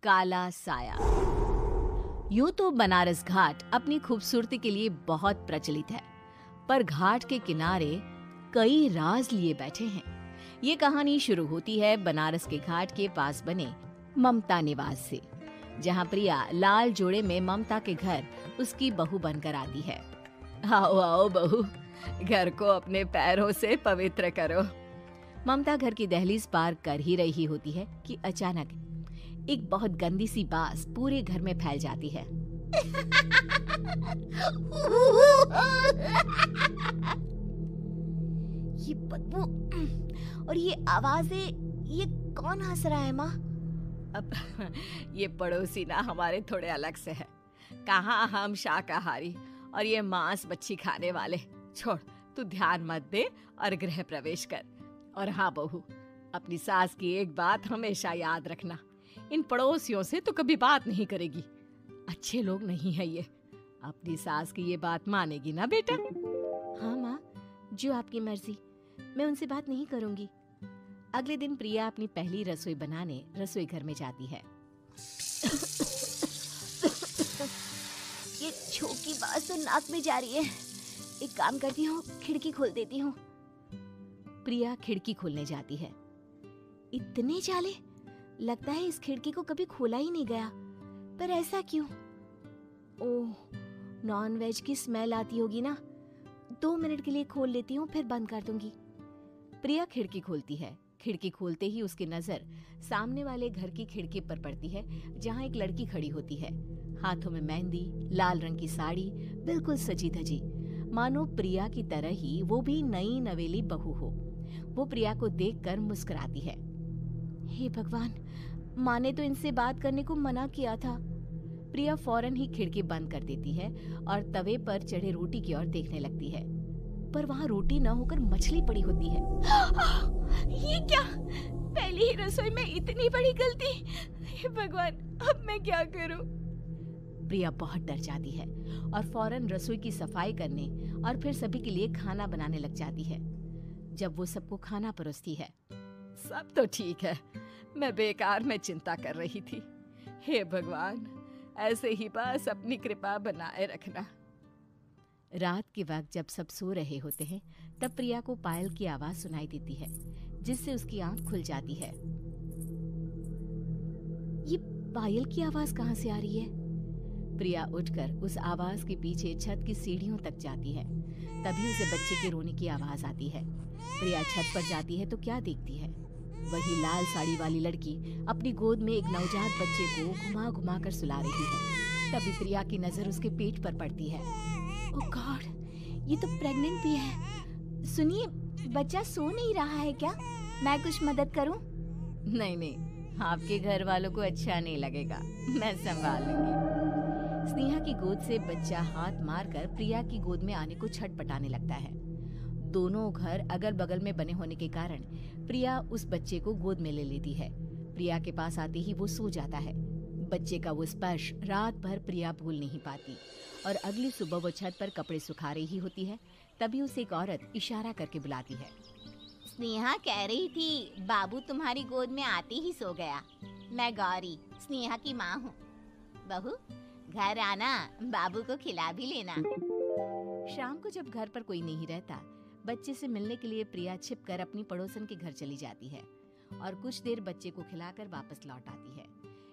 काला साया। यूं तो बनारस घाट अपनी खूबसूरती के लिए बहुत प्रचलित है, पर घाट के किनारे कई राज लिए बैठे हैं। ये कहानी शुरू होती है बनारस के घाट के पास बने ममता निवास से, जहां प्रिया लाल जोड़े में ममता के घर उसकी बहू बनकर आती है। आओ आओ बहू, घर को अपने पैरों से पवित्र करो। ममता घर की दहलीज पार कर ही रही होती है कि अचानक एक बहुत गंदी सी बास पूरे घर में फैल जाती है। ये बदबू और ये आवाजें, ये कौन हंस रहा है माँ? अब ये पड़ोसी ना हमारे थोड़े अलग से है। कहाँ हम शाकाहारी और ये मांस मच्छी खाने वाले। छोड़, तू ध्यान मत दे और गृह प्रवेश कर। और हाँ बहू, अपनी सास की एक बात हमेशा याद रखना, इन पड़ोसियों से तो कभी बात नहीं करेगी। अच्छे लोग नहीं है ये। अपनी सास की ये बात मानेगी ना बेटा? हाँ माँ, जो आपकी मर्जी, मैं उनसे बात नहीं करूंगी। अगले दिन प्रिया अपनी पहली रसोई बनाने रसोई घर में जाती है। ये छोकी बात तो नाक में जा रही है। एक काम करती हूँ, खिड़की खोल देती हूँ। प्रिया खिड़की खोलने जाती है। इतने जाले, लगता है इस खिड़की को कभी खोला ही नहीं गया। पर ऐसा क्यों? ओह, नॉन वेज की स्मेल आती होगी ना। 2 मिनट के लिए खोल लेती हूँ, फिर बंद कर दूंगी। प्रिया खिड़की खोलती है। खिड़की खोलते ही उसकी नजर सामने वाले घर की खिड़की पर पड़ती है, जहाँ एक लड़की खड़ी होती है। हाथों में मेहंदी, लाल रंग की साड़ी, बिल्कुल सजी धजी, मानो प्रिया की तरह ही वो भी नई नवेली बहू हो। वो प्रिया को देखकर मुस्कुराती है। हे भगवान, माँ ने तो इनसे बात करने को मना किया था। प्रिया फौरन ही खिड़की बंद कर देती है और तवे पर चढ़े रोटी की ओर देखने लगती है, पर वहाँ रोटी न होकर मछली पड़ी होती है। ये क्या? पहली ही रसोई में इतनी बड़ी गलती। हे भगवान, अब मैं क्या करूं? प्रिया बहुत डर जाती है और फौरन रसोई की सफाई करने और फिर सभी के लिए खाना बनाने लग जाती है। जब वो सबको खाना परोसती है, सब तो ठीक है, मैं बेकार में चिंता कर रही थी। हे भगवान, ऐसे ही बस अपनी कृपा बनाए रखना। रात के वक्त जब सब सो रहे होते हैं, तब प्रिया को पायल की आवाज सुनाई देती है, जिससे उसकी आंख खुल जाती है। ये पायल की आवाज कहाँ से आ रही है? प्रिया उठकर उस आवाज के पीछे छत की सीढ़ियों तक जाती है। तभी उसे बच्चे के रोने की आवाज आती है। प्रिया छत पर जाती है तो क्या देखती है? वही लाल साड़ी वाली लड़की अपनी गोद में एक नवजात बच्चे को घुमा घुमा कर सुला रही है। तभी प्रिया की नजर उसके पेट पर पड़ती है। ओह गॉड, ये तो प्रेग्नेंट भी है। सुनिए, बच्चा सो नहीं रहा है क्या? मैं कुछ मदद करूं? नहीं नहीं, आपके घर वालों को अच्छा नहीं लगेगा, मैं संभाल लूंगी। स्नेहा की गोद से बच्चा हाथ मारकर प्रिया की गोद में आने को छटपटाने लगता है। दोनों घर अगल बगल में बने होने के कारण प्रिया उस बच्चे को गोद में ले लेती है। प्रिया के पास आते ही वो सो जाता है। बच्चे का वो स्पर्श रात भर प्रिया भूल नहीं पाती और अगली सुबह वो छत पर कपड़े सुखा रही होती है। तभी उसे एक औरत इशारा करके बुलाती है। स्नेहा कह रही थी बाबू तुम्हारी गोद में आते ही सो गया। मैं गौरी, स्नेहा की माँ हूँ। बहू, घर आना, बाबू को खिला भी लेना। शाम को जब घर पर कोई नहीं रहता, बच्चे से मिलने के लिए प्रिया छिपकर अपनी पड़ोसन के घर चली जाती है और कुछ देर बच्चे को खिलाकर वापस लौट आती है।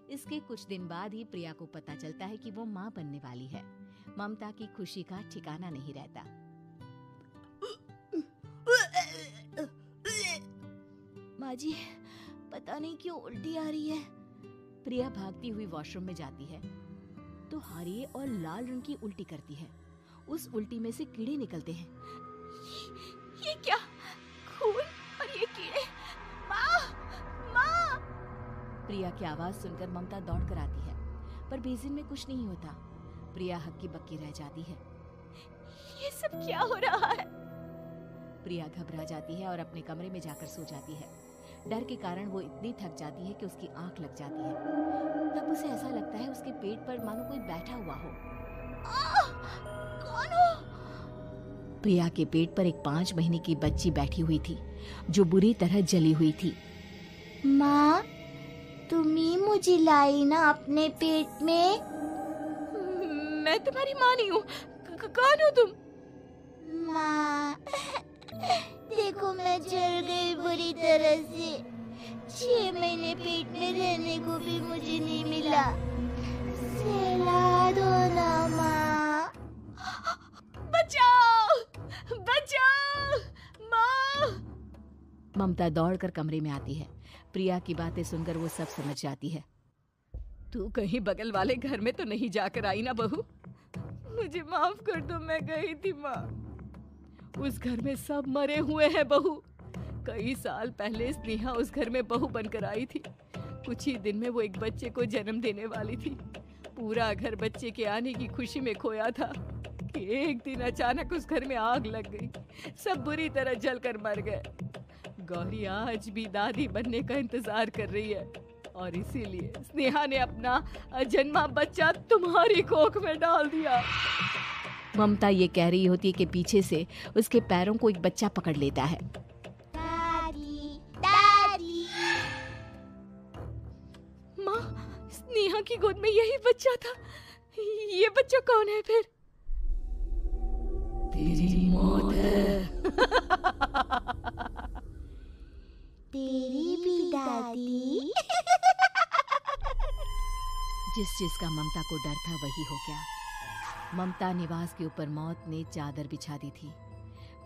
इसके कुछ दिन बाद ही प्रिया को पता चलता है कि वो माँ बनने वाली है। ममता की खुशी का ठिकाना नहीं रहता। माँ जी, पता नहीं क्यों उल्टी आ रही है। प्रिया भागती हुई वॉशरूम में जाती है तो हरे और लाल रंग की उल्टी करती है। उस उल्टी में से कीड़े निकलते हैं। ये क्या? खून और ये कीड़े! माँ! माँ! प्रिया की आवाज सुनकर ममता दौड़ कर आती है, पर बेसिन में कुछ नहीं होता। प्रिया हक्की बक्की रह जाती है। ये सब क्या हो रहा है? प्रिया घबरा जाती है और अपने कमरे में जाकर सो जाती है। डर के कारण वो इतनी थक जाती है कि उसकी आंख लग जाती है। तब उसे ऐसा लगता है उसके पेट पर मानो कोई बैठा हुआ हो। कौन हो? प्रिया के पेट पर एक 5 महीने की बच्ची बैठी हुई थी, जो बुरी तरह जली हुई थी। माँ, तुम ही मुझे लाई ना अपने पेट में। मैं तुम्हारी माँ नहीं हूँ। कौन हो तुम? माँ, देखो मैं जल गई बुरी तरह से। 6 महीने पेट में रहने को भी मुझे नहीं मिला। सहला दो ना माँ। बचाओ, बचाओ, माँ। ममता दौड़कर कमरे में आती है। प्रिया की बातें सुनकर वो सब समझ जाती है। तू कहीं बगल वाले घर में तो नहीं जाकर आई ना बहू? मुझे माफ कर दो, मैं गई थी माँ। उस घर में सब मरे हुए हैं बहू। कई साल पहले स्नेहा उस घर में बहू बनकर आई थी। कुछ ही दिन में वो एक बच्चे को जन्म देने वाली थी। पूरा घर बच्चे के आने की खुशी में खोया था कि एक दिन अचानक उस घर में आग लग गई। सब बुरी तरह जलकर मर गए। गौरी आज भी दादी बनने का इंतजार कर रही है और इसीलिए स्नेहा ने अपना अजन्मा बच्चा तुम्हारी कोख में डाल दिया। ममता ये कह रही होती है कि पीछे से उसके पैरों को एक बच्चा पकड़ लेता है। दादी, दादी। माँ, स्नेहा की गोद में यही बच्चा था। ये बच्चा कौन है फिर? तेरी मौत है। तेरी भी दादी। जिस चीज का ममता को डर था वही हो गया। ममता निवास के ऊपर मौत ने चादर बिछा दी थी।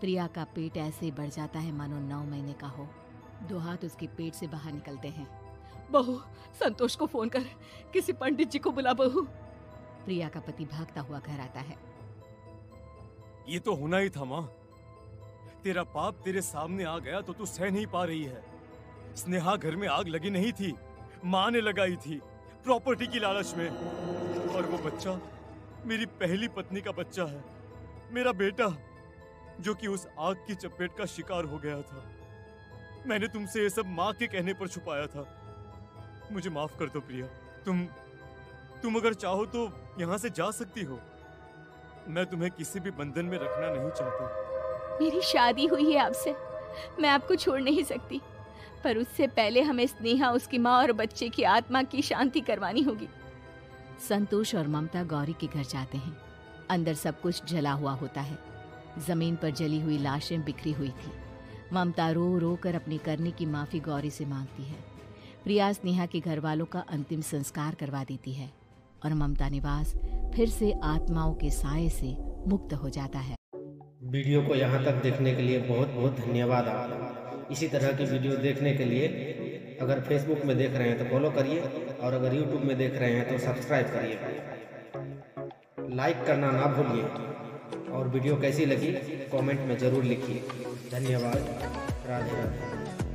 प्रिया का पेट ऐसे बढ़ जाता है मानो 9 महीने का हो। 2 हाथ उसके पेट से बाहर निकलते हैं। बहू, संतोष को फोन कर, किसी पंडित जी को बुला बहू। प्रिया का पति भागता हुआ घर आता है। ये तो होना ही था माँ। तेरा पाप तेरे सामने आ गया तो तू सह नहीं पा रही है। स्नेहा घर में आग लगी नहीं थी, माँ ने लगाई थी प्रॉपर्टी की लालच में। और वो बच्चा मेरी पहली पत्नी का बच्चा है, मेरा बेटा, जो कि उस आग की चपेट का शिकार हो गया था। मैंने तुमसे ये सब माँ के कहने पर छुपाया था। मुझे माफ कर दो प्रिया। तुम अगर चाहो तो यहाँ से जा सकती हो। मैं तुम्हें किसी भी बंधन में रखना नहीं चाहता। मेरी शादी हुई है आपसे, मैं आपको छोड़ नहीं सकती, पर उससे पहले हमें स्नेहा, उसकी माँ और बच्चे की आत्मा की शांति करवानी होगी। संतोष और ममता गौरी के घर जाते हैं। अंदर सब कुछ जला हुआ होता है। जमीन पर जली हुई लाशें बिखरी हुई थी। ममता रो रो कर अपनी करने की माफी गौरी से मांगती है। प्रिया स्नेहा के घर वालों का अंतिम संस्कार करवा देती है और ममता निवास फिर से आत्माओं के साए से मुक्त हो जाता है। वीडियो को यहाँ तक देखने के लिए बहुत बहुत धन्यवाद आपका। इसी तरह की वीडियो देखने के लिए अगर फेसबुक में देख रहे हैं तो फॉलो करिए और अगर यूट्यूब में देख रहे हैं तो सब्सक्राइब करिए। लाइक करना ना भूलिए और वीडियो कैसी लगी कमेंट में ज़रूर लिखिए। धन्यवाद। राधे राधे।